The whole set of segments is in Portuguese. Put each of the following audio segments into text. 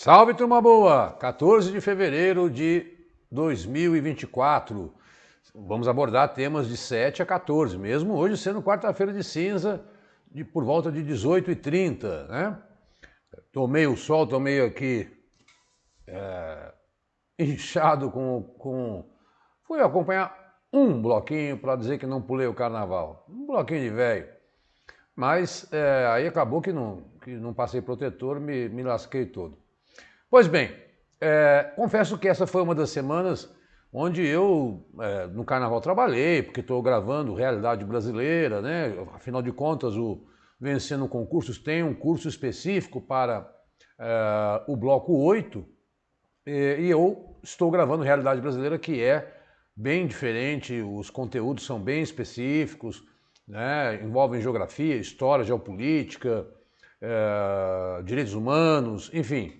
Salve, turma boa! 14 de fevereiro de 2024. Vamos abordar temas de 7 a 14, mesmo hoje sendo quarta-feira de cinza, por volta de 18h30, né? Tomei o sol, tomei aqui inchado Fui acompanhar um bloquinho para dizer que não pulei o carnaval. Um bloquinho de velho. Mas aí acabou que não passei protetor, me lasquei todo. Pois bem, confesso que essa foi uma das semanas onde eu, no carnaval, trabalhei, porque estou gravando Realidade Brasileira, né? Afinal de contas, o Vencendo Concursos tem um curso específico para o bloco 8, e eu estou gravando Realidade Brasileira, que é bem diferente, os conteúdos são bem específicos, né? Envolvem geografia, história, geopolítica, direitos humanos, enfim.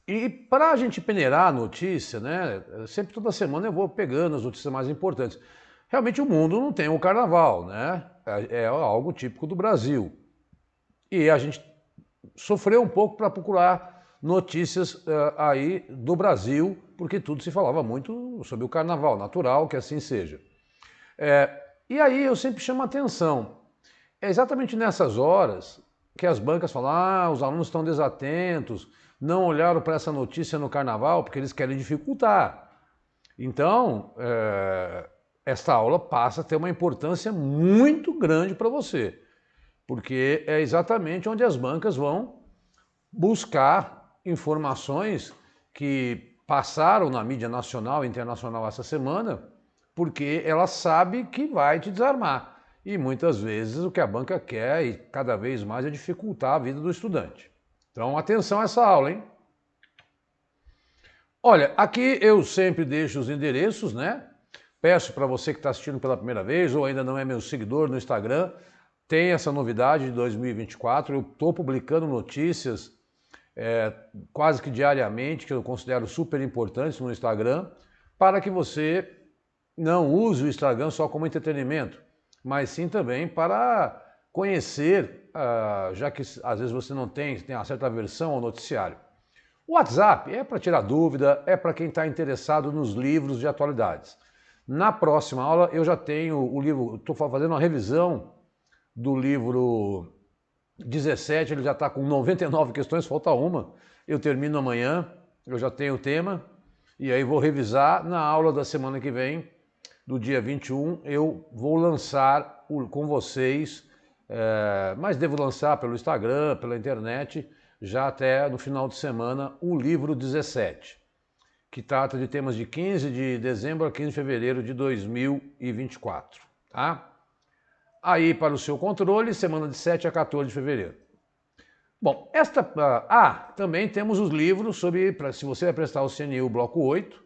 E para a gente peneirar a notícia, né? Sempre toda semana eu vou pegando as notícias mais importantes. Realmente o mundo não tem o carnaval, né? É algo típico do Brasil. E a gente sofreu um pouco para procurar notícias aí do Brasil, porque tudo se falava muito sobre o carnaval, natural que assim seja. E aí eu sempre chamo a atenção. É exatamente nessas horas que as bancas falam, os alunos estão desatentos, não olharam para essa notícia no carnaval porque eles querem dificultar. Então, esta aula passa a ter uma importância muito grande para você, porque é exatamente onde as bancas vão buscar informações que passaram na mídia nacional e internacional essa semana, porque ela sabe que vai te desarmar. E muitas vezes o que a banca quer, e cada vez mais, é dificultar a vida do estudante. Então, atenção a essa aula, hein? Olha, aqui eu sempre deixo os endereços, né? Peço para você que está assistindo pela primeira vez ou ainda não é meu seguidor no Instagram, tem essa novidade de 2024, eu estou publicando notícias quase que diariamente, que eu considero super importantes no Instagram, para que você não use o Instagram só como entretenimento, mas sim também para conhecer, já que às vezes você não tem uma certa aversão ao noticiário. O WhatsApp é para tirar dúvida, é para quem está interessado nos livros de atualidades. Na próxima aula eu já tenho o livro, estou fazendo uma revisão do livro 17, ele já está com 99 questões, falta uma. Eu termino amanhã, eu já tenho o tema, e aí vou revisar na aula da semana que vem, do dia 21, eu vou lançar com vocês, mas devo lançar pelo Instagram, pela internet, já até no final de semana, o livro 17, que trata de temas de 15 de dezembro a 15 de fevereiro de 2024, tá? Aí, para o seu controle, semana de 7 a 14 de fevereiro. Bom, também temos os livros se você vai prestar o CNU bloco 8,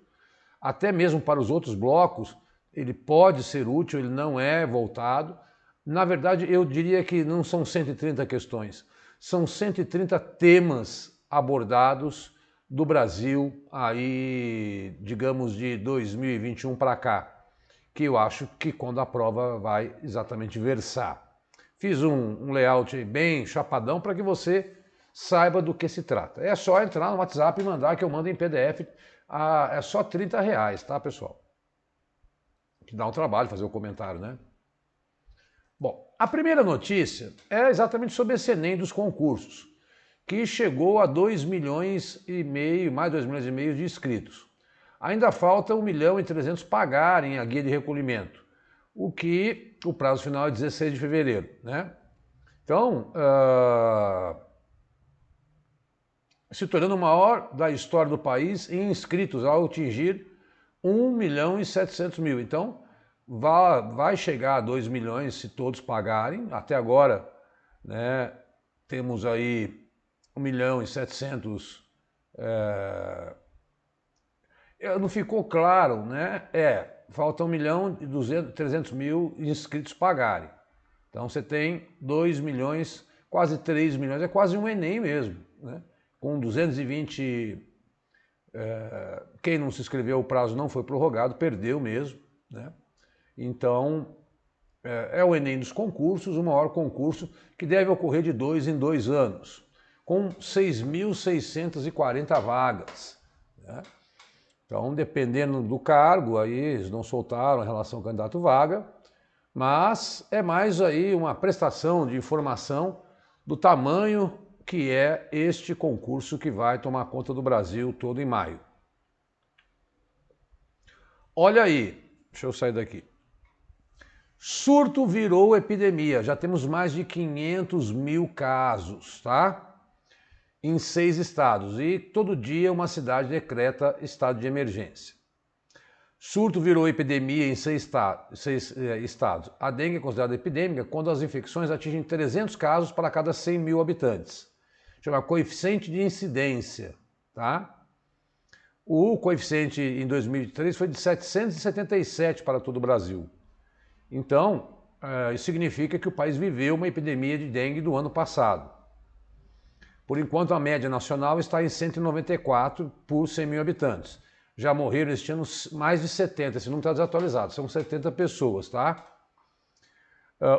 até mesmo para os outros blocos, ele pode ser útil, ele não é voltado. Na verdade, eu diria que não são 130 questões, são 130 temas abordados do Brasil aí, digamos, de 2021 para cá, que eu acho que quando a prova vai exatamente versar. Fiz um layout bem chapadão para que você saiba do que se trata. É só entrar no WhatsApp e mandar que eu mando em PDF. É só R$30, tá, pessoal? Que dá um trabalho fazer o comentário, né? Bom, a primeira notícia é exatamente sobre esse Enem dos concursos, que chegou a 2,5 milhões, mais 2,5 milhões de inscritos. Ainda falta 1.300.000 pagarem a guia de recolhimento, o que o prazo final é 16 de fevereiro, né? Então, se tornando o maior da história do país em inscritos, ao atingir 1.700.000. Então, vai chegar a 2 milhões se todos pagarem. Até agora, né, temos aí 1.700.000. Não ficou claro, né? Falta 1.300.000 inscritos pagarem. Então você tem 2 milhões, quase 3 milhões, é quase um Enem mesmo, né? Com 220, quem não se inscreveu, o prazo não foi prorrogado, perdeu mesmo, né? Então, é o Enem dos concursos, o maior concurso que deve ocorrer de 2 em 2 anos. com 6.640 vagas, né? Então, dependendo do cargo, aí eles não soltaram em relação ao candidato vaga, mas é mais aí uma prestação de informação do tamanho que é este concurso que vai tomar conta do Brasil todo em maio. Olha aí, deixa eu sair daqui. Surto virou epidemia, já temos mais de 500 mil casos, tá? Em 6 estados, e todo dia uma cidade decreta estado de emergência. Surto virou epidemia em 6 estados. A dengue é considerada epidêmica quando as infecções atingem 300 casos para cada 100 mil habitantes. Chama coeficiente de incidência, tá? O coeficiente em 2003 foi de 777 para todo o Brasil. Então, isso significa que o país viveu uma epidemia de dengue do ano passado. Por enquanto, a média nacional está em 194 por 100 mil habitantes. Já morreram este ano mais de 70, esse número está desatualizado, são 70 pessoas, tá?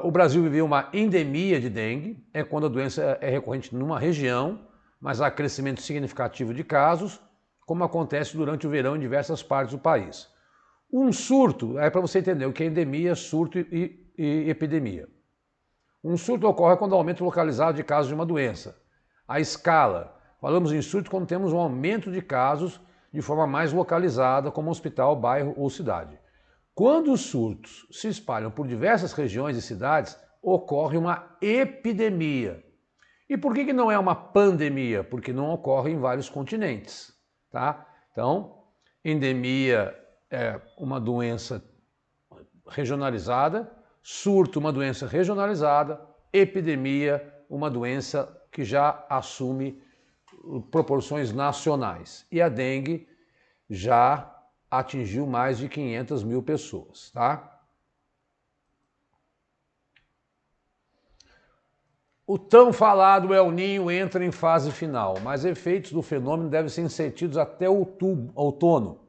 O Brasil viveu uma endemia de dengue, é quando a doença é recorrente numa região, mas há crescimento significativo de casos, como acontece durante o verão em diversas partes do país. Um surto, é para você entender o que é endemia, surto e epidemia. Um surto ocorre quando há aumento localizado de casos de uma doença. A escala, falamos em surto quando temos um aumento de casos de forma mais localizada, como hospital, bairro ou cidade. Quando os surtos se espalham por diversas regiões e cidades, ocorre uma epidemia. E por que não é uma pandemia? Porque não ocorre em vários continentes, tá? Então, endemia é uma doença regionalizada, surto uma doença regionalizada, epidemia uma doença que já assume proporções nacionais. E a dengue já atingiu mais de 500 mil pessoas, tá? O tão falado El Niño entra em fase final, mas efeitos do fenômeno devem ser sentidos até outono.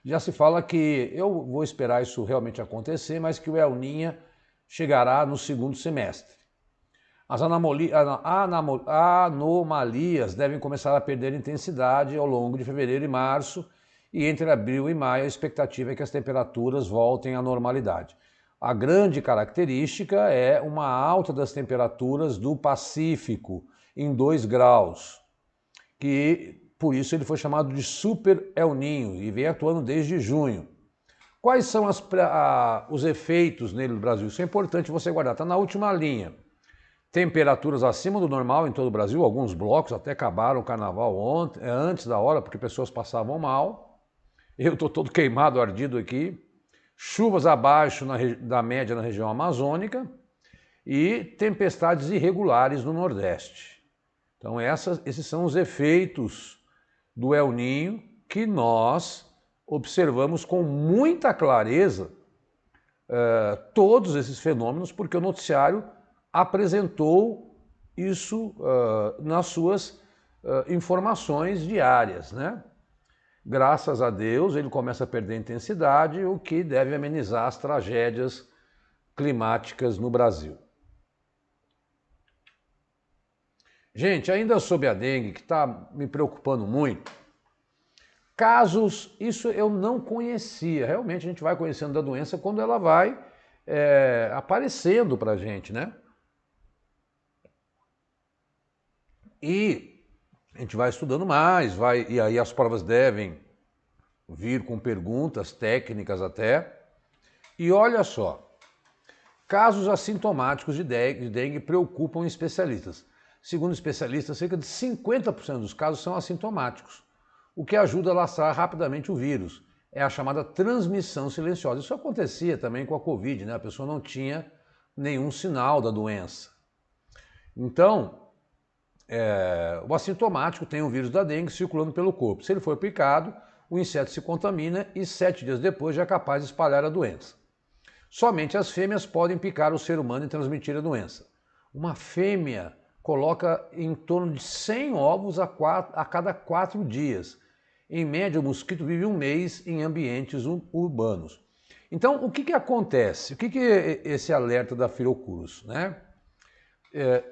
Já se fala que, eu vou esperar isso realmente acontecer, mas que o El Niño chegará no segundo semestre. As anomalias devem começar a perder intensidade ao longo de fevereiro e março, e entre abril e maio a expectativa é que as temperaturas voltem à normalidade. A grande característica é uma alta das temperaturas do Pacífico, em 2 graus, que por isso ele foi chamado de Super El Niño e vem atuando desde junho. Quais são os efeitos nele no Brasil? Isso é importante você guardar, está na última linha. Temperaturas acima do normal em todo o Brasil, alguns blocos até acabaram o carnaval antes da hora, porque pessoas passavam mal. Eu estou todo queimado, ardido aqui. Chuvas abaixo da média na região amazônica e tempestades irregulares no Nordeste. Então esses são os efeitos do El Niño que nós observamos com muita clareza todos esses fenômenos, porque o noticiário apresentou isso nas suas informações diárias, né? Graças a Deus, ele começa a perder intensidade, o que deve amenizar as tragédias climáticas no Brasil. Gente, ainda sobre a dengue, que está me preocupando muito, casos, isso eu não conhecia, realmente a gente vai conhecendo da doença quando ela vai aparecendo para a gente, né? E a gente vai estudando mais, e aí as provas devem vir com perguntas técnicas até. E olha só, casos assintomáticos de dengue preocupam especialistas. Segundo especialistas, cerca de 50% dos casos são assintomáticos, o que ajuda a lastrar rapidamente o vírus. É a chamada transmissão silenciosa. Isso acontecia também com a Covid, né? A pessoa não tinha nenhum sinal da doença. Então, o assintomático tem o vírus da dengue circulando pelo corpo. Se ele for picado, o inseto se contamina e 7 dias depois já é capaz de espalhar a doença. Somente as fêmeas podem picar o ser humano e transmitir a doença. Uma fêmea coloca em torno de 100 ovos a cada 4 dias. Em média, o mosquito vive 1 mês em ambientes urbanos. Então, o que acontece? O que é esse alerta da Fiocruz, né?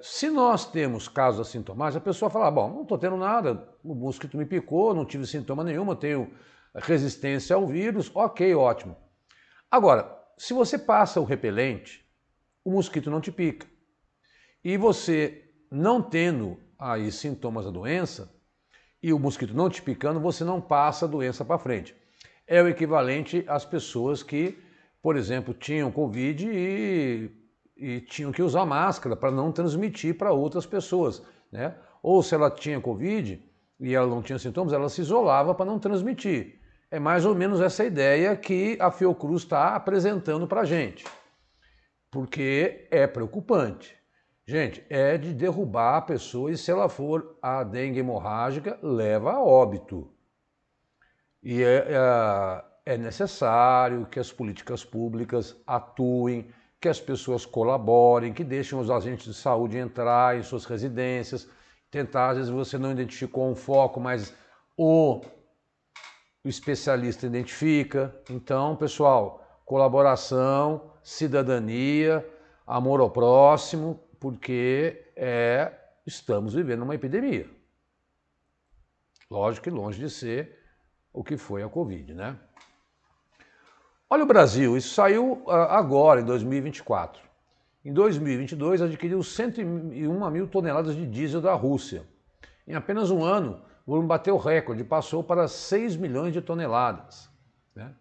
Se nós temos casos assintomáticos, a pessoa fala, bom, não estou tendo nada, o mosquito me picou, não tive sintoma nenhum, tenho resistência ao vírus, ok, ótimo. Agora, se você passa o repelente, o mosquito não te pica. E você não tendo aí sintomas da doença, e o mosquito não te picando, você não passa a doença para frente. É o equivalente às pessoas que, por exemplo, tinham Covid e tinham que usar máscara para não transmitir para outras pessoas, né? Ou se ela tinha Covid e ela não tinha sintomas, ela se isolava para não transmitir. É mais ou menos essa ideia que a Fiocruz está apresentando para a gente, porque é preocupante. Gente, é de derrubar a pessoa e se ela for a dengue hemorrágica, leva a óbito. E é necessário que as políticas públicas atuem, que as pessoas colaborem, que deixem os agentes de saúde entrar em suas residências, tentar, às vezes você não identificou um foco, mas o especialista identifica. Então, pessoal, colaboração, cidadania, amor ao próximo, porque estamos vivendo uma epidemia. Lógico que longe de ser o que foi a Covid, né? Olha o Brasil, isso saiu agora, em 2024. Em 2022, adquiriu 101 mil toneladas de diesel da Rússia. Em apenas um ano, o volume bateu recorde, passou para 6 milhões de toneladas. Né?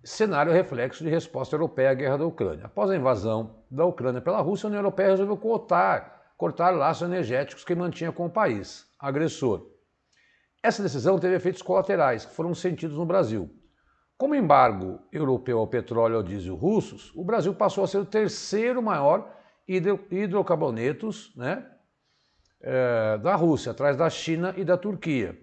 Cenário reflexo de resposta europeia à guerra da Ucrânia. Após a invasão da Ucrânia pela Rússia, a União Europeia resolveu cortar laços energéticos que mantinha com o país agressor. Essa decisão teve efeitos colaterais que foram sentidos no Brasil. Como embargo europeu ao petróleo e ao diesel russos, o Brasil passou a ser o terceiro maior hidrocarbonetos, né, da Rússia, atrás da China e da Turquia.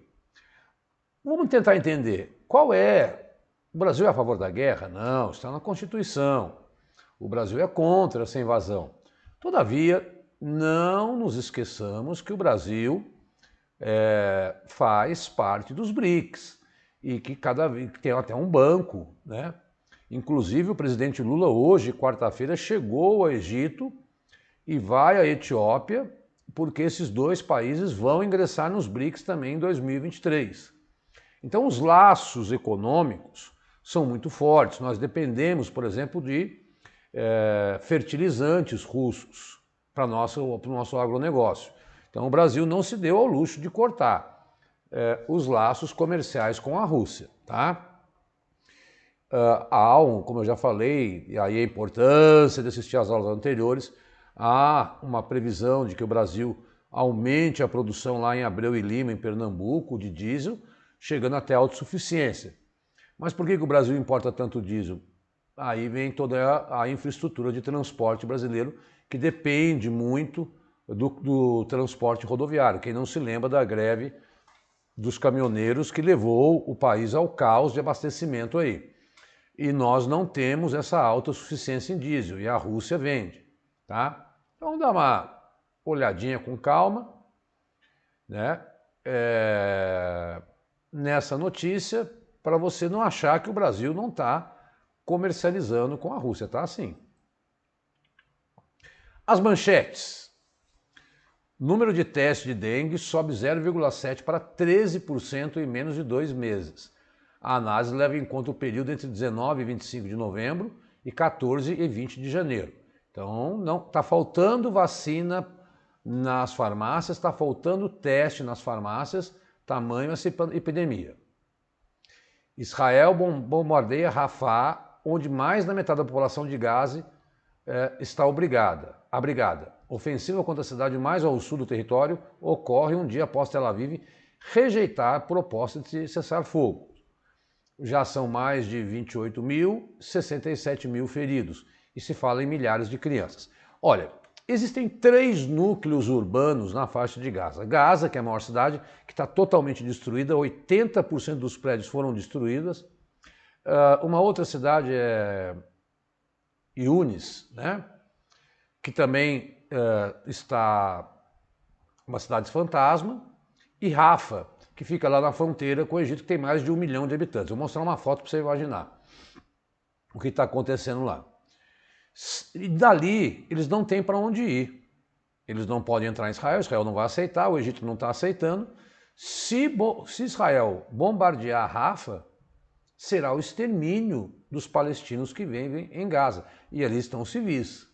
Vamos tentar entender qual é. O Brasil é a favor da guerra? Não, está na Constituição. O Brasil é contra essa invasão. Todavia, não nos esqueçamos que o Brasil faz parte dos BRICS e que cada vez tem até um banco, né? Inclusive o presidente Lula hoje, quarta-feira, chegou ao Egito e vai à Etiópia, porque esses dois países vão ingressar nos BRICS também em 2023. Então os laços econômicos são muito fortes. Nós dependemos, por exemplo, de fertilizantes russos para o nosso agronegócio. Então o Brasil não se deu ao luxo de cortar os laços comerciais com a Rússia. Tá? Como eu já falei, e aí a importância de assistir às aulas anteriores, há uma previsão de que o Brasil aumente a produção lá em Abreu e Lima, em Pernambuco, de diesel, chegando até a autossuficiência. Mas por que o Brasil importa tanto diesel? Aí vem toda a infraestrutura de transporte brasileiro, que depende muito do transporte rodoviário. Quem não se lembra da greve dos caminhoneiros que levou o país ao caos de abastecimento aí. E nós não temos essa autossuficiência em diesel, e a Rússia vende. Tá? Então dá uma olhadinha com calma, né? Nessa notícia, para você não achar que o Brasil não está comercializando com a Rússia, tá assim. As manchetes. Número de testes de dengue sobe 0,7% para 13% em menos de 2 meses. A análise leva em conta o período entre 19 e 25 de novembro e 14 e 20 de janeiro. Então, não está faltando vacina nas farmácias, está faltando teste nas farmácias, tamanho essa epidemia. Israel bombardeia Rafah, onde mais da metade da população de Gaza está abrigada. Ofensiva contra a cidade mais ao sul do território ocorre um dia após Tel Aviv rejeitar a proposta de cessar fogo. Já são mais de 28 mil, 67 mil feridos e se fala em milhares de crianças. Olha, existem 3 núcleos urbanos na faixa de Gaza. Gaza, que é a maior cidade, que está totalmente destruída, 80% dos prédios foram destruídos. Uma outra cidade é Yunis, né? Que também está uma cidade fantasma, e Rafa, que fica lá na fronteira com o Egito, que tem mais de 1 milhão de habitantes. Vou mostrar uma foto para você imaginar o que está acontecendo lá. E dali, eles não têm para onde ir. Eles não podem entrar em Israel, Israel não vai aceitar, o Egito não está aceitando. Se Israel bombardear Rafa, será o extermínio dos palestinos que vivem em Gaza. E ali estão civis.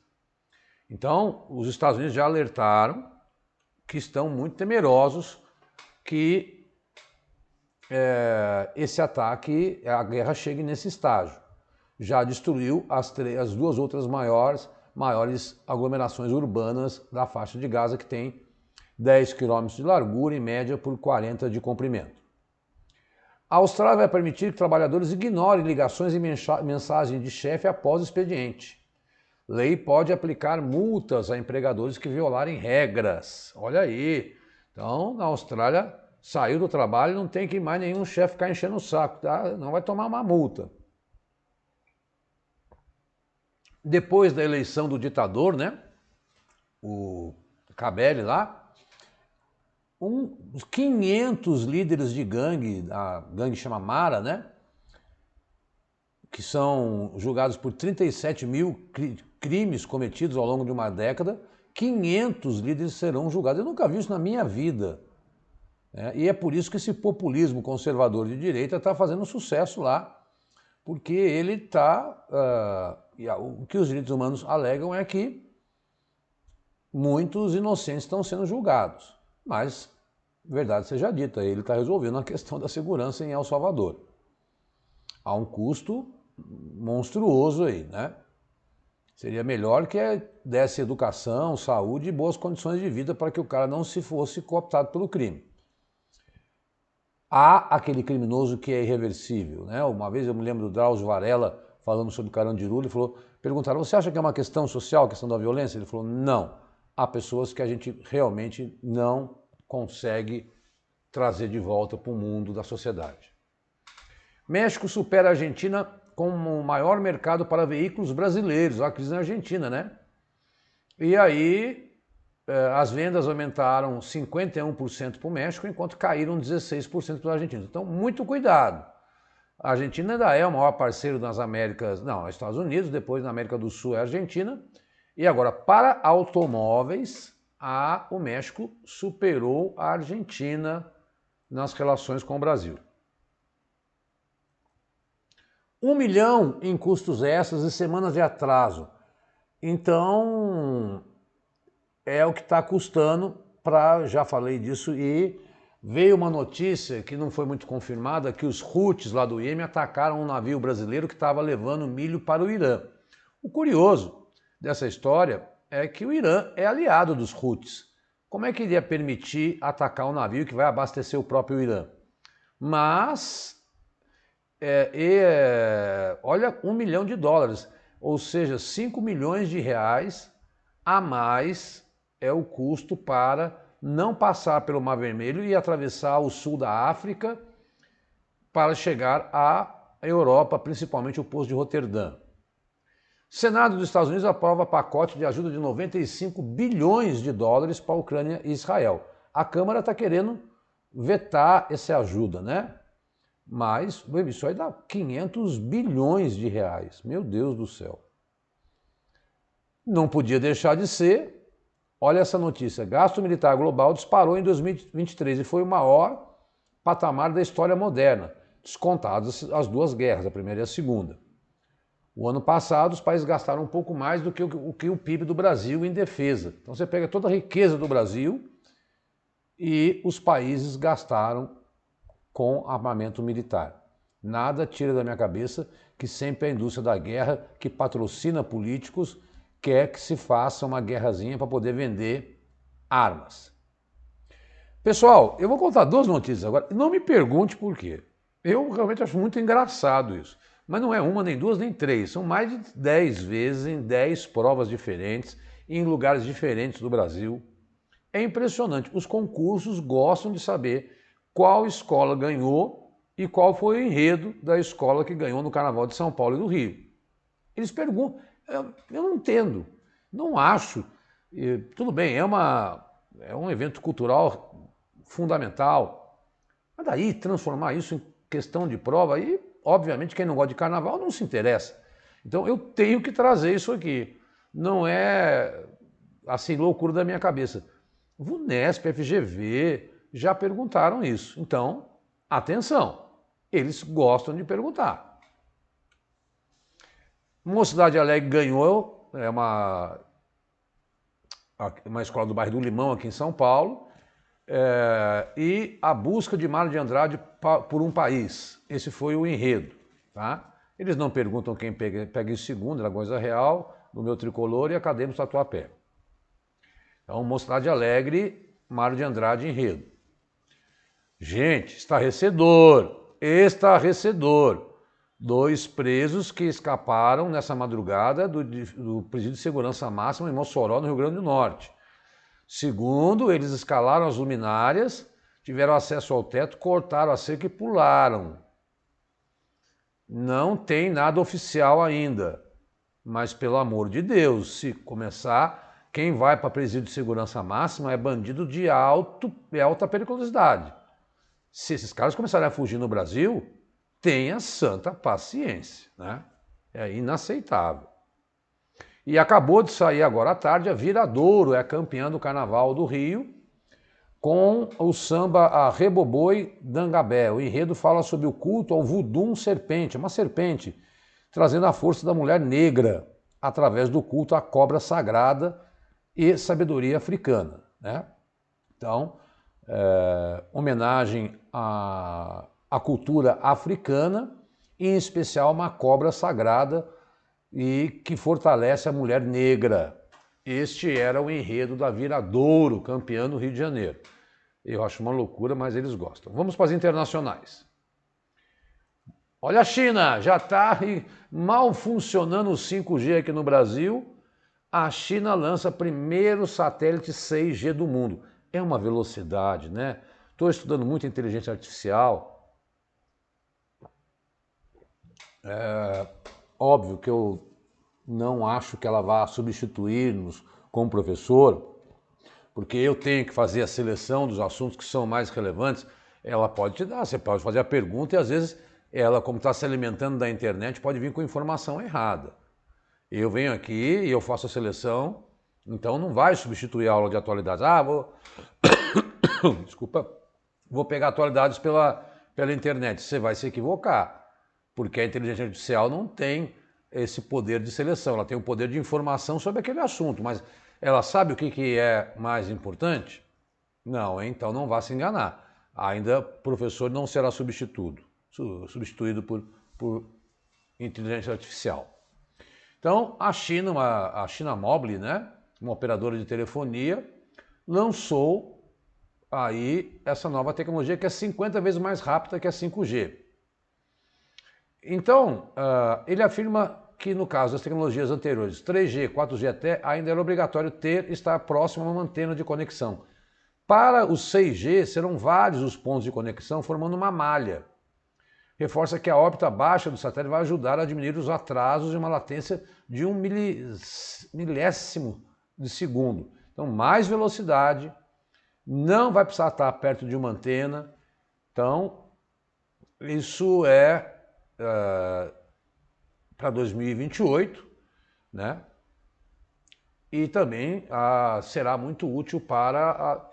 Então, os Estados Unidos já alertaram que estão muito temerosos que esse ataque, a guerra chegue nesse estágio. Já destruiu as duas outras maiores aglomerações urbanas da faixa de Gaza, que tem 10 km de largura em média por 40 de comprimento. A Austrália vai permitir que trabalhadores ignorem ligações e mensagens de chefe após o expediente. Lei pode aplicar multas a empregadores que violarem regras. Olha aí. Então, na Austrália, saiu do trabalho, não tem que mais nenhum chefe ficar enchendo o saco, tá? Não vai tomar uma multa. Depois da eleição do ditador, né? O Kabeli lá, uns 500 líderes de gangue, a gangue chama Mara, né? Que são julgados por 37 mil crimes cometidos ao longo de uma década, 500 líderes serão julgados. Eu nunca vi isso na minha vida. E é por isso que esse populismo conservador de direita está fazendo sucesso lá, porque ele está... o que os direitos humanos alegam é que muitos inocentes estão sendo julgados. Mas, verdade seja dita, ele está resolvendo a questão da segurança em El Salvador. Há um custo monstruoso aí, né? Seria melhor que desse educação, saúde e boas condições de vida para que o cara não se fosse cooptado pelo crime. Há aquele criminoso que é irreversível, né? Uma vez eu me lembro do Drauzio Varela falando sobre Carandiru, ele falou, perguntaram, você acha que é uma questão social, a questão da violência? Ele falou, não. Há pessoas que a gente realmente não consegue trazer de volta para o mundo da sociedade. México supera a Argentina como o maior mercado para veículos brasileiros. Olha a crise na Argentina, né? E aí as vendas aumentaram 51% para o México, enquanto caíram 16% para a Argentina. Então, muito cuidado. A Argentina ainda é o maior parceiro nas Américas, não, Estados Unidos, depois na América do Sul é a Argentina. E agora, para automóveis, o México superou a Argentina nas relações com o Brasil. 1 milhão em custos extras e semanas de atraso. Então, é o que está custando já falei disso, e veio uma notícia que não foi muito confirmada, que os Houthis lá do Iêmen atacaram um navio brasileiro que estava levando milho para o Irã. O curioso dessa história é que o Irã é aliado dos Houthis. Como é que ele ia permitir atacar um navio que vai abastecer o próprio Irã? Mas... olha, 1 milhão de dólares, ou seja, 5 milhões de reais a mais é o custo para não passar pelo Mar Vermelho e atravessar o sul da África para chegar à Europa, principalmente o Porto de Roterdã. Senado dos Estados Unidos aprova pacote de ajuda de 95 bilhões de dólares para a Ucrânia e Israel. A Câmara está querendo vetar essa ajuda, né? Mas isso aí dá 500 bilhões de reais. Meu Deus do céu. Não podia deixar de ser. Olha essa notícia. Gasto militar global disparou em 2023 e foi o maior patamar da história moderna, descontadas as duas guerras, a primeira e a segunda. O ano passado, os países gastaram um pouco mais do que o PIB do Brasil em defesa. Então você pega toda a riqueza do Brasil e os países gastaram com armamento militar. Nada tira da minha cabeça que sempre a indústria da guerra, que patrocina políticos, quer que se faça uma guerrazinha para poder vender armas. Pessoal, eu vou contar duas notícias agora. Não me pergunte por quê. Eu realmente acho muito engraçado isso. Mas não é uma, nem duas, nem três. São mais de 10 vezes em 10 provas diferentes, em lugares diferentes do Brasil. É impressionante. Os concursos gostam de saber qual escola ganhou e qual foi o enredo da escola que ganhou no Carnaval de São Paulo e do Rio. Eles perguntam, eu não entendo, não acho. Tudo bem, é um evento cultural fundamental, mas daí transformar isso em questão de prova, aí obviamente quem não gosta de Carnaval não se interessa. Então eu tenho que trazer isso aqui. Não é assim, loucura da minha cabeça. VUNESP, FGV, já perguntaram isso. Então, atenção, eles gostam de perguntar. Mocidade Alegre ganhou, é uma escola do bairro do Limão, aqui em São Paulo, e A Busca de Mário de Andrade por um País. Esse foi o enredo. Tá? Eles não perguntam quem pega em segundo, era Coisa Real, no meu Tricolor e Acadêmicos Tatuapé. Então, Mocidade Alegre, Mário de Andrade, enredo. Gente, estarrecedor, estarrecedor. 2 presos que escaparam nessa madrugada do presídio de segurança máxima em Mossoró, no Rio Grande do Norte. Segundo, eles escalaram as luminárias, tiveram acesso ao teto, cortaram a cerca e pularam. Não tem nada oficial ainda, mas pelo amor de Deus, se começar, quem vai para presídio de segurança máxima é bandido de alta periculosidade. Se esses caras começarem a fugir no Brasil, tenha santa paciência, né? É inaceitável. E acabou de sair agora à tarde, a Viradouro é campeã do Carnaval do Rio, com o samba a Reboboi Dangabé. O enredo fala sobre o culto ao Vudum Serpente, uma serpente, trazendo a força da mulher negra, através do culto à cobra sagrada e sabedoria africana, né? Então, homenagem à cultura africana, e em especial uma cobra sagrada e que fortalece a mulher negra. Este era o enredo da Viradouro, campeã do Rio de Janeiro. Eu acho uma loucura, mas eles gostam. Vamos para as internacionais. Olha a China, já está mal funcionando o 5G aqui no Brasil. A China lança primeiro satélite 6G do mundo. É uma velocidade, né? Estou estudando muito inteligência artificial. Óbvio que eu não acho que ela vá substituir-nos como professor, porque eu tenho que fazer a seleção dos assuntos que são mais relevantes. Ela pode te dar, você pode fazer a pergunta e às vezes ela, como está se alimentando da internet, pode vir com informação errada. Eu venho aqui e eu faço a seleção, então não vai substituir a aula de atualidades. Desculpa, vou pegar atualidades pela internet. Você vai se equivocar, porque a inteligência artificial não tem esse poder de seleção, ela tem o poder de informação sobre aquele assunto, mas ela sabe o que é mais importante? Não, então não vá se enganar. Ainda o professor não será substituído por inteligência artificial. Então, a China Mobile, né, uma operadora de telefonia, lançou aí essa nova tecnologia que é 50 vezes mais rápida que a 5G. Então, ele afirma que no caso das tecnologias anteriores, 3G, 4G até, ainda era obrigatório estar próximo a uma antena de conexão. Para os 6G, serão vários os pontos de conexão formando uma malha. Reforça que a órbita baixa do satélite vai ajudar a diminuir os atrasos e uma latência de 1 milésimo de segundo. Então, mais velocidade, não vai precisar estar perto de uma antena. Então, isso é para 2028, né? E também será muito útil para...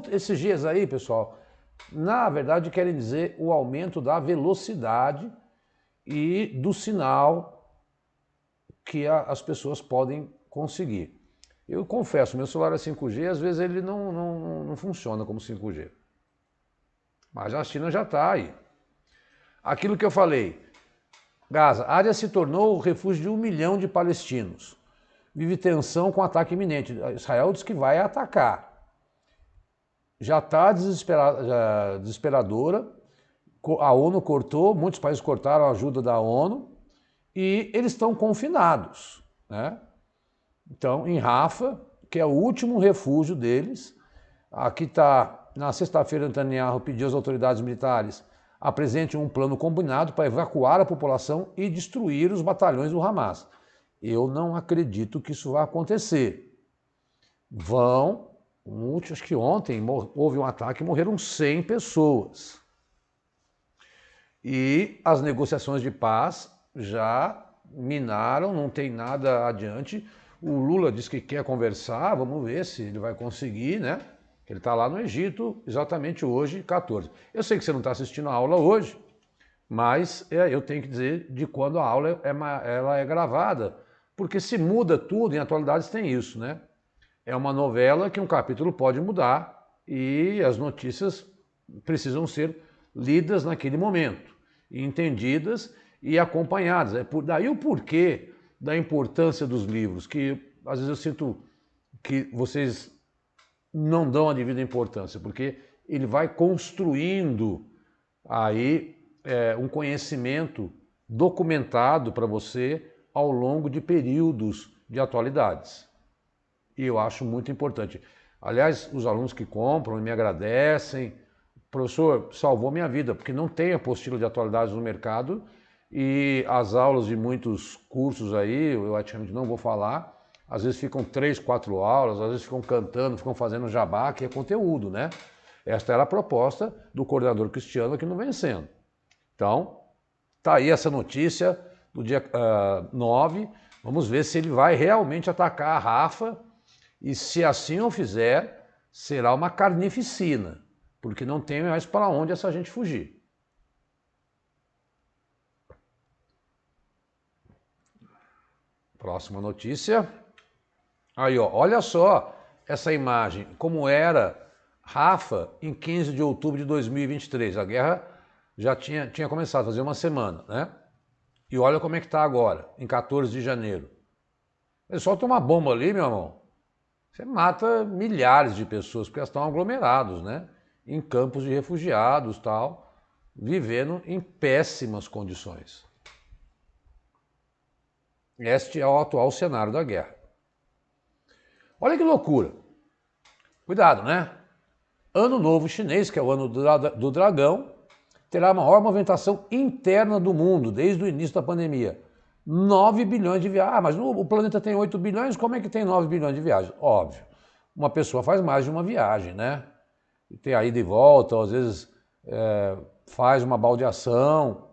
esses dias aí, pessoal, na verdade querem dizer o aumento da velocidade e do sinal que as pessoas podem conseguir. Eu confesso, meu celular é 5G, às vezes ele não funciona como 5G. Mas a China já está aí. Aquilo que eu falei, Gaza, a área se tornou o refúgio de 1 milhão de palestinos. Vive tensão com ataque iminente. Israel diz que vai atacar. Já está desesperadora. A ONU cortou, muitos países cortaram a ajuda da ONU e eles estão confinados, né? Então, em Rafah, que é o último refúgio deles, aqui está, na sexta-feira, Netanyahu pediu às autoridades militares apresentem um plano combinado para evacuar a população e destruir os batalhões do Hamas. Eu não acredito que isso vai acontecer. Acho que ontem houve um ataque e morreram 100 pessoas. E as negociações de paz já minaram, não tem nada adiante. O Lula diz que quer conversar, vamos ver se ele vai conseguir, né? Ele está lá no Egito, exatamente hoje, 14. Eu sei que você não está assistindo a aula hoje, mas eu tenho que dizer de quando a aula ela é gravada, porque se muda tudo, em atualidades tem isso, né? É uma novela que um capítulo pode mudar e as notícias precisam ser lidas naquele momento, entendidas e acompanhadas. Daí o porquê da importância dos livros, que às vezes eu sinto que vocês não dão a devida importância, porque ele vai construindo aí um conhecimento documentado para você ao longo de períodos de atualidades. E eu acho muito importante. Aliás, os alunos que compram me agradecem. Professor, salvou minha vida, porque não tem apostila de atualidades no mercado e as aulas de muitos cursos aí, eu praticamente não vou falar, às vezes ficam 3, 4 aulas, às vezes ficam cantando, ficam fazendo jabá, que é conteúdo, né? Esta era a proposta do coordenador Cristiano aqui no Vencendo. Então, tá aí essa notícia do dia 9, vamos ver se ele vai realmente atacar a Rafa e se assim o fizer, será uma carnificina, porque não tem mais para onde essa gente fugir. Próxima notícia. Aí, ó, olha só essa imagem, como era Rafa em 15 de outubro de 2023. A guerra já tinha começado, fazia uma semana, né? E olha como é que está agora, em 14 de janeiro. Ele solta uma bomba ali, meu irmão. Você mata milhares de pessoas, porque elas estão aglomerados, né? Em campos de refugiados, tal, vivendo em péssimas condições. Este é o atual cenário da guerra. Olha que loucura. Cuidado, né? Ano Novo Chinês, que é o ano do dragão, terá a maior movimentação interna do mundo desde o início da pandemia. 9 bilhões de viagens. Ah, mas o planeta tem 8 bilhões, como é que tem 9 bilhões de viagens? Óbvio, uma pessoa faz mais de uma viagem, né? Tem a ida e volta, ou às vezes faz uma baldeação.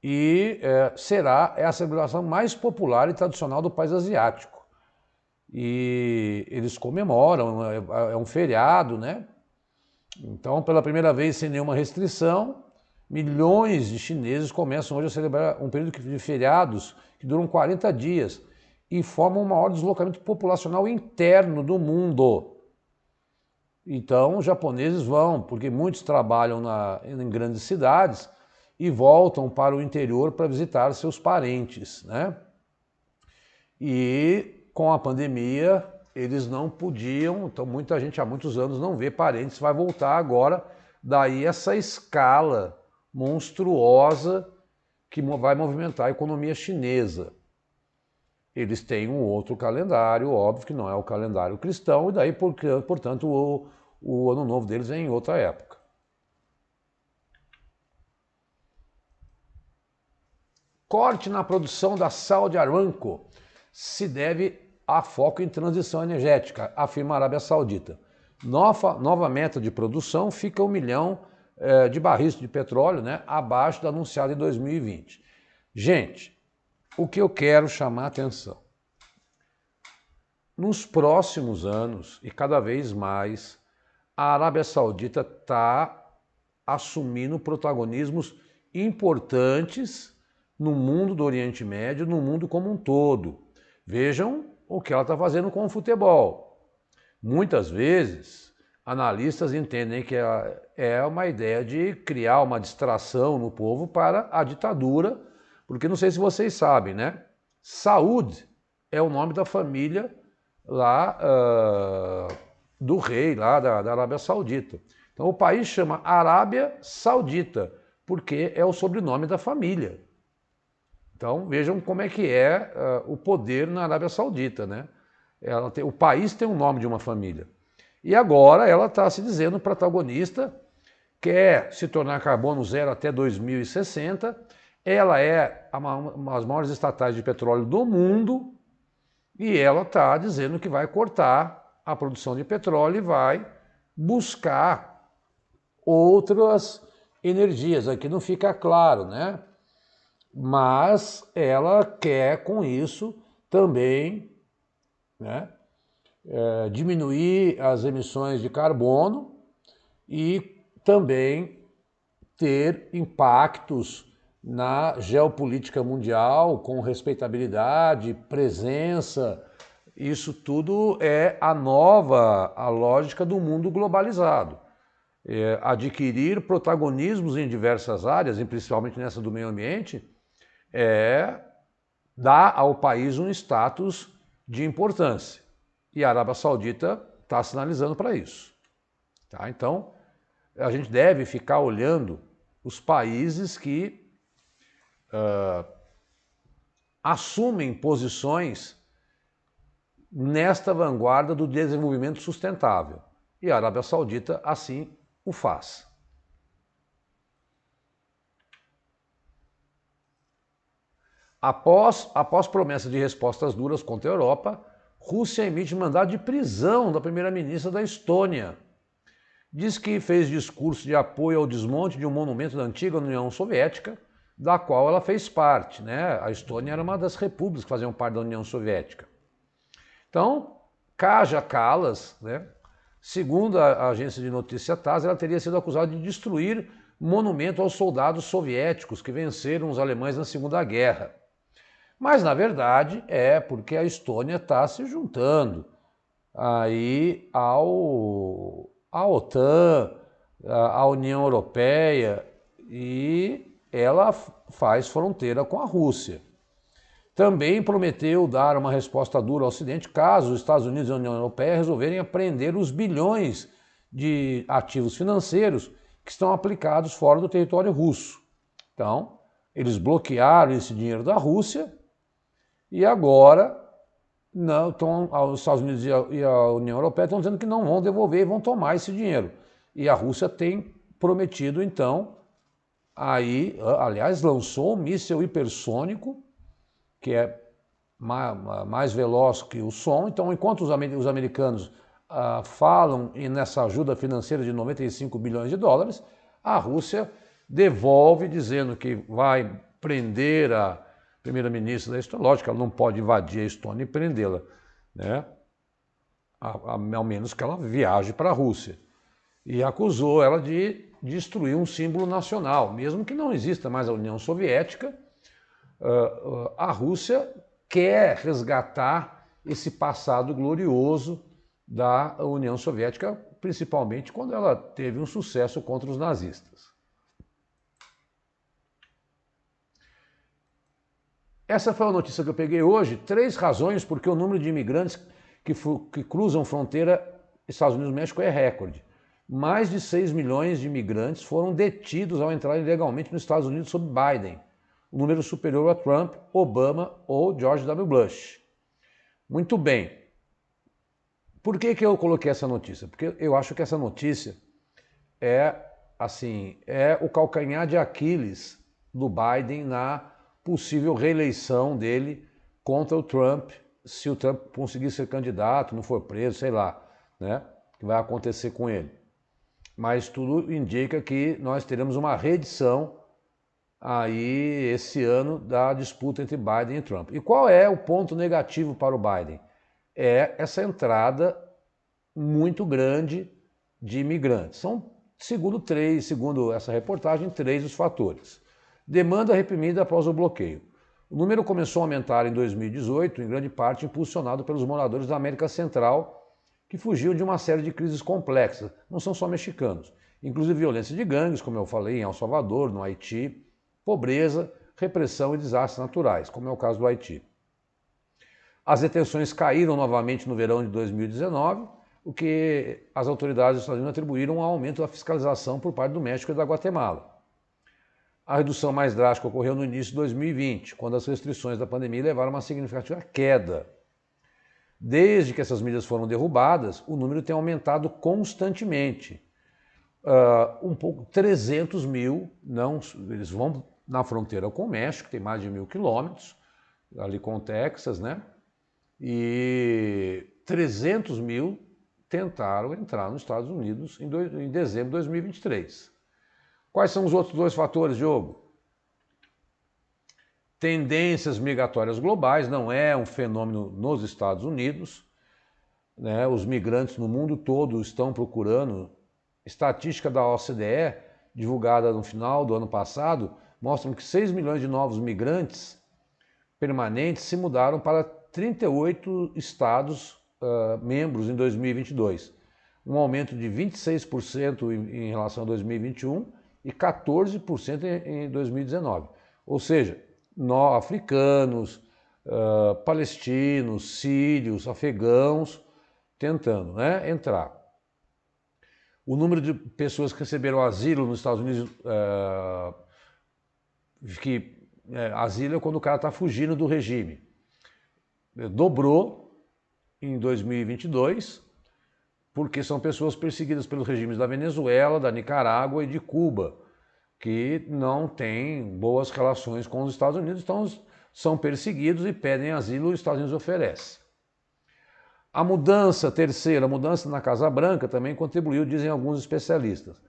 E será a celebração mais popular e tradicional do país asiático. E eles comemoram, é um feriado, né? Então, pela primeira vez, sem nenhuma restrição, milhões de chineses começam hoje a celebrar um período de feriados que duram 40 dias e formam o maior deslocamento populacional interno do mundo. Então, os japoneses vão, porque muitos trabalham em grandes cidades e voltam para o interior para visitar seus parentes, né? E com a pandemia, eles não podiam, então muita gente há muitos anos não vê parentes, vai voltar agora, daí essa escala monstruosa que vai movimentar a economia chinesa. Eles têm um outro calendário, óbvio que não é o calendário cristão, e daí, portanto, o ano novo deles é em outra época. Corte na produção da Saudi Aramco se deve a foco em transição energética, afirma a Arábia Saudita. Nova meta de produção fica 1 milhão de barris de petróleo, né, abaixo da anunciada em 2020. Gente, o que eu quero chamar a atenção? Nos próximos anos, e cada vez mais, a Arábia Saudita está assumindo protagonismos importantes no mundo do Oriente Médio, no mundo como um todo. Vejam o que ela está fazendo com o futebol. Muitas vezes, analistas entendem que é uma ideia de criar uma distração no povo para a ditadura, porque não sei se vocês sabem, né? Saúd é o nome da família lá do rei lá da Arábia Saudita. Então o país chama Arábia Saudita, porque é o sobrenome da família. Então vejam como é que é o poder na Arábia Saudita, né? O país tem um nome de uma família. E agora ela está se dizendo protagonista, quer se tornar carbono zero até 2060. Ela é uma das maiores estatais de petróleo do mundo e ela está dizendo que vai cortar a produção de petróleo e vai buscar outras energias. Aqui não fica claro, né? Mas ela quer com isso também né? Diminuir as emissões de carbono e também ter impactos na geopolítica mundial, com respeitabilidade, presença. Isso tudo é a lógica do mundo globalizado. Adquirir protagonismos em diversas áreas, e principalmente nessa do meio ambiente, dá ao país um status de importância. E a Arábia Saudita está sinalizando para isso. Tá? Então, a gente deve ficar olhando os países que assumem posições nesta vanguarda do desenvolvimento sustentável. E a Arábia Saudita, assim, o faz. Após promessa de respostas duras contra a Europa, Rússia emite mandado de prisão da primeira-ministra da Estônia. Diz que fez discurso de apoio ao desmonte de um monumento da antiga União Soviética, da qual ela fez parte, né? A Estônia era uma das repúblicas que faziam parte da União Soviética. Então, Kaja Kallas, né? Segundo a agência de notícia TASS, ela teria sido acusada de destruir monumento aos soldados soviéticos que venceram os alemães na Segunda Guerra. Mas, na verdade, é porque a Estônia está se juntando aí à OTAN, à União Europeia, e ela faz fronteira com a Rússia. Também prometeu dar uma resposta dura ao Ocidente caso os Estados Unidos e a União Europeia resolverem apreender os bilhões de ativos financeiros que estão aplicados fora do território russo. Então, eles bloquearam esse dinheiro da Rússia e agora os Estados Unidos e a União Europeia estão dizendo que não vão devolver e vão tomar esse dinheiro. E a Rússia tem prometido, então, aliás, lançou um míssil hipersônico, que é mais veloz que o som. Então, enquanto os americanos falam nessa ajuda financeira de 95 bilhões de dólares, a Rússia devolve dizendo que vai prender a primeira-ministra da Estônia. Lógico que ela não pode invadir a Estônia e prendê-la, né? Ao menos que ela viaje para a Rússia. E acusou ela de destruir um símbolo nacional. Mesmo que não exista mais a União Soviética, a Rússia quer resgatar esse passado glorioso da União Soviética, principalmente quando ela teve um sucesso contra os nazistas. Essa foi a notícia que eu peguei hoje. 3 razões porque o número de imigrantes que cruzam fronteira Estados Unidos-México é recorde. Mais de 6 milhões de imigrantes foram detidos ao entrar ilegalmente nos Estados Unidos sob Biden, um número superior a Trump, Obama ou George W. Bush. Muito bem. Por que eu coloquei essa notícia? Porque eu acho que essa notícia é o calcanhar de Aquiles do Biden na possível reeleição dele contra o Trump, se o Trump conseguir ser candidato, não for preso, sei lá, né? O que vai acontecer com ele. Mas tudo indica que nós teremos uma reedição aí esse ano da disputa entre Biden e Trump. E qual é o ponto negativo para o Biden? É essa entrada muito grande de imigrantes. São, segundo essa reportagem, 3 os fatores. Demanda reprimida após o bloqueio. O número começou a aumentar em 2018, em grande parte impulsionado pelos moradores da América Central, que fugiam de uma série de crises complexas. Não são só mexicanos. Inclusive violência de gangues, como eu falei, em El Salvador, no Haiti, pobreza, repressão e desastres naturais, como é o caso do Haiti. As detenções caíram novamente no verão de 2019, o que as autoridades dos Estados Unidos atribuíram ao aumento da fiscalização por parte do México e da Guatemala. A redução mais drástica ocorreu no início de 2020, quando as restrições da pandemia levaram a uma significativa queda. Desde que essas medidas foram derrubadas, o número tem aumentado constantemente. 300 mil, eles vão na fronteira com o México, tem mais de 1.000 quilômetros, ali com o Texas, né? E 300 mil tentaram entrar nos Estados Unidos em dezembro de 2023. Quais são os outros 2 fatores, Diogo? Tendências migratórias globais, não é um fenômeno nos Estados Unidos. né, os migrantes no mundo todo estão procurando. Estatística da OCDE, divulgada no final do ano passado, mostram que 6 milhões de novos migrantes permanentes se mudaram para 38 estados membros em 2022. Um aumento de 26% em relação a 2021 e 14% em 2019. Ou seja, africanos, palestinos, sírios, afegãos, tentando, né, entrar. O número de pessoas que receberam asilo nos Estados Unidos, asilo é quando o cara está fugindo do regime, dobrou em 2022, porque são pessoas perseguidas pelos regimes da Venezuela, da Nicarágua e de Cuba, que não têm boas relações com os Estados Unidos, então são perseguidos e pedem asilo e os Estados Unidos oferecem. A terceira mudança na Casa Branca também contribuiu, dizem alguns especialistas.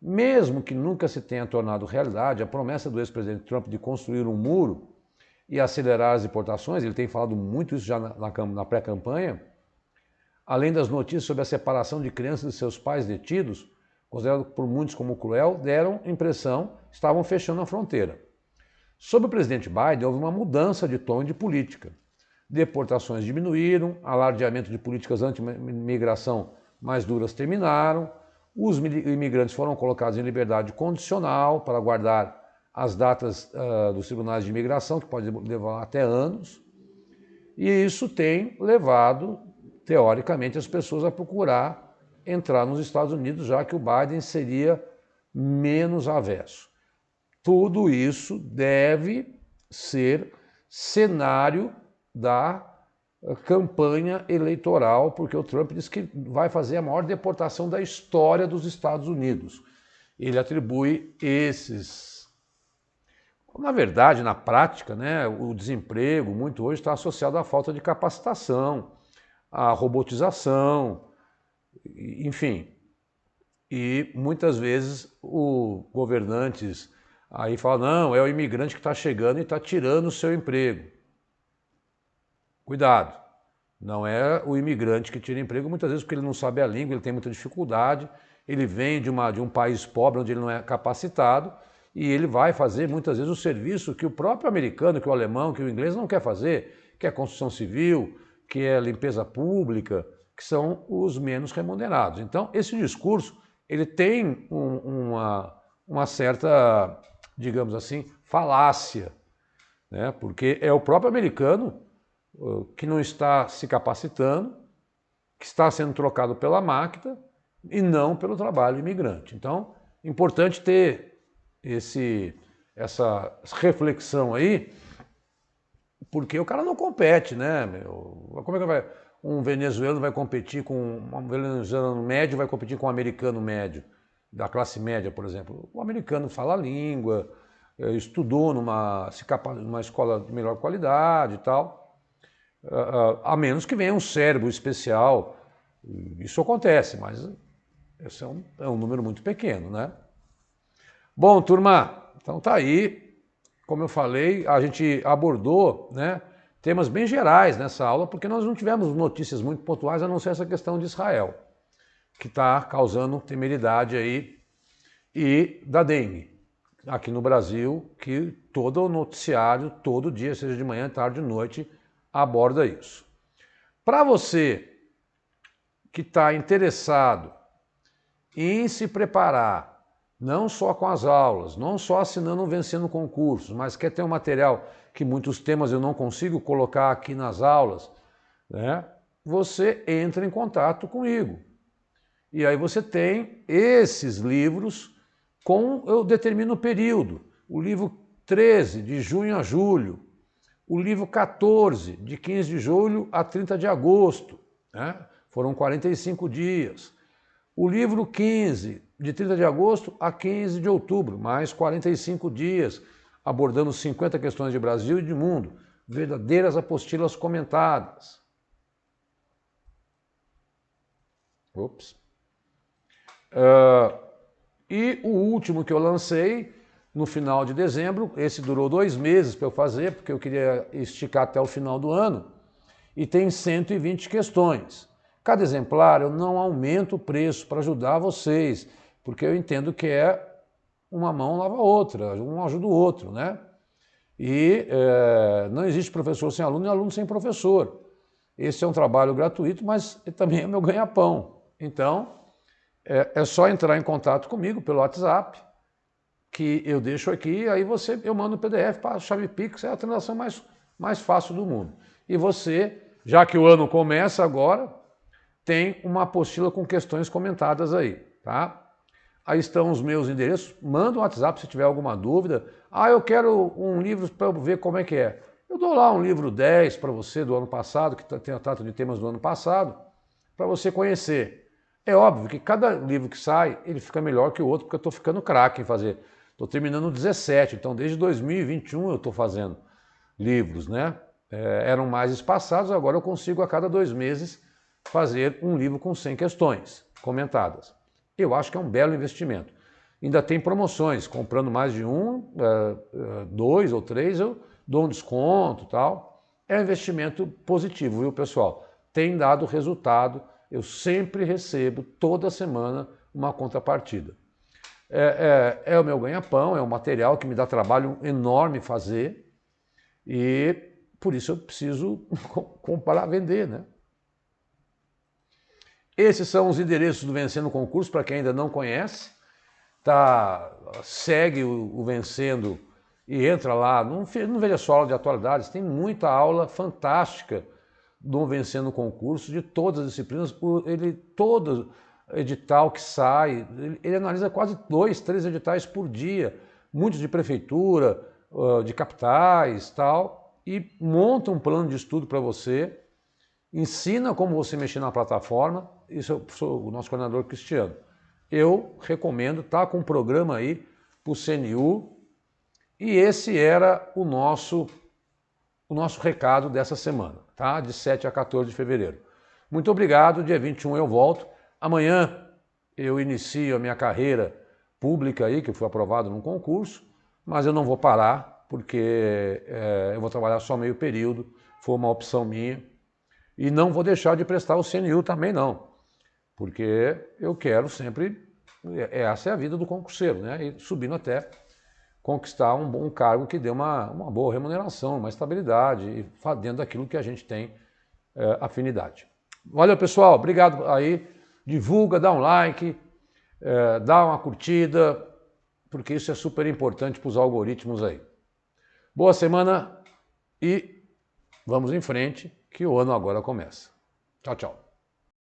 Mesmo que nunca se tenha tornado realidade, a promessa do ex-presidente Trump de construir um muro e acelerar as deportações, ele tem falado muito isso já na pré-campanha, além das notícias sobre a separação de crianças de seus pais detidos, considerado por muitos como cruel, deram impressão que estavam fechando a fronteira. Sob o presidente Biden, houve uma mudança de tom e de política. Deportações diminuíram, alardeamento de políticas anti-imigração mais duras terminaram, os imigrantes foram colocados em liberdade condicional para aguardar as datas dos tribunais de imigração, que pode levar até anos, e isso tem levado, teoricamente, as pessoas a procurar entrar nos Estados Unidos, já que o Biden seria menos avesso. Tudo isso deve ser cenário da campanha eleitoral, porque o Trump diz que vai fazer a maior deportação da história dos Estados Unidos. Ele atribui esses... Na verdade, na prática, né, o desemprego muito hoje está associado à falta de capacitação, à robotização, enfim. E muitas vezes os governantes aí falam, não, é o imigrante que está chegando e está tirando o seu emprego. Cuidado, não é o imigrante que tira emprego, muitas vezes porque ele não sabe a língua, ele tem muita dificuldade, ele vem de um país pobre onde ele não é capacitado e ele vai fazer muitas vezes o serviço que o próprio americano, que o alemão, que o inglês não quer fazer, que é construção civil, que é limpeza pública, que são os menos remunerados. Então, esse discurso, ele tem uma certa, digamos assim, falácia, né? Porque é o próprio americano que não está se capacitando, que está sendo trocado pela máquina e não pelo trabalho imigrante. Então, importante ter essa reflexão aí, porque o cara não compete, né? Como é que um venezuelano vai competir com um venezuelano médio, vai competir com um americano médio, da classe média, por exemplo? O americano fala a língua, estudou numa escola de melhor qualidade e tal, a menos que venha um cérebro especial. Isso acontece, mas esse é um número muito pequeno, né? Bom, turma, então tá aí. Como eu falei, a gente abordou, né, temas bem gerais nessa aula, porque nós não tivemos notícias muito pontuais, a não ser essa questão de Israel, que está causando temeridade aí, e da dengue, aqui no Brasil, que todo o noticiário, todo dia, seja de manhã, tarde, noite, aborda isso. Para você que está interessado em se preparar, não só com as aulas, não só assinando Vencendo Concursos, mas quer ter um material que muitos temas eu não consigo colocar aqui nas aulas, né? Você entra em contato comigo. E aí você tem esses livros eu determino o período. O livro 13, de junho a julho. O livro 14, de 15 de julho a 30 de agosto, né? Foram 45 dias. O livro 15, de 30 de agosto a 15 de outubro, mais 45 dias, abordando 50 questões de Brasil e de mundo, verdadeiras apostilas comentadas. Ops. E o último que eu lancei, no final de dezembro, esse durou 2 meses para eu fazer, porque eu queria esticar até o final do ano, e tem 120 questões. Cada exemplar eu não aumento o preço para ajudar vocês, porque eu entendo que é uma mão lava a outra, um ajuda o outro, né? E não existe professor sem aluno e aluno sem professor. Esse é um trabalho gratuito, mas também é meu ganha-pão. Então, é só entrar em contato comigo pelo WhatsApp, que eu deixo aqui, aí eu mando o PDF para a chave Pix, é a transação mais fácil do mundo. E você, já que o ano começa agora, tem uma apostila com questões comentadas aí, tá? Aí estão os meus endereços, manda um WhatsApp se tiver alguma dúvida. Ah, eu quero um livro para ver como é que é. Eu dou lá um livro 10 para você do ano passado, que trata de temas do ano passado, para você conhecer. É óbvio que cada livro que sai, ele fica melhor que o outro, porque eu estou ficando craque em fazer. Estou terminando 17, então desde 2021 eu estou fazendo livros, né? Eram mais espaçados, agora eu consigo a cada 2 meses fazer um livro com 100 questões comentadas. Eu acho que é um belo investimento. Ainda tem promoções, comprando mais de 2 ou 3, eu dou um desconto e tal. É um investimento positivo, viu, pessoal? Tem dado resultado, eu sempre recebo, toda semana, uma contrapartida. É o meu ganha-pão, é um material que me dá trabalho enorme fazer e por isso eu preciso comprar, vender, né? Esses são os endereços do Vencendo Concurso, para quem ainda não conhece. Segue o Vencendo e entra lá. Não veja só aula de atualidades, tem muita aula fantástica do Vencendo Concurso, de todas as disciplinas. Todo edital que sai, ele analisa quase 2, 3 editais por dia, muitos de prefeitura, de capitais, tal, e monta um plano de estudo para você, ensina como você mexer na plataforma. Isso eu sou o nosso coordenador Cristiano. Eu recomendo, tá com um programa aí para o CNU, e esse era o nosso recado dessa semana, tá? De 7 a 14 de fevereiro. Muito obrigado, dia 21 eu volto. Amanhã eu inicio a minha carreira pública aí, que eu fui aprovado num concurso, mas eu não vou parar, porque eu vou trabalhar só meio período, foi uma opção minha, e não vou deixar de prestar o CNU também não, porque eu quero sempre, essa é a vida do concurseiro, né? E subindo até conquistar um bom cargo que dê uma boa remuneração, uma estabilidade, e dentro daquilo que a gente tem afinidade. Valeu, pessoal, obrigado aí, divulga, dá um like, dá uma curtida, porque isso é super importante para os algoritmos aí. Boa semana e vamos em frente, que o ano agora começa. Tchau, tchau.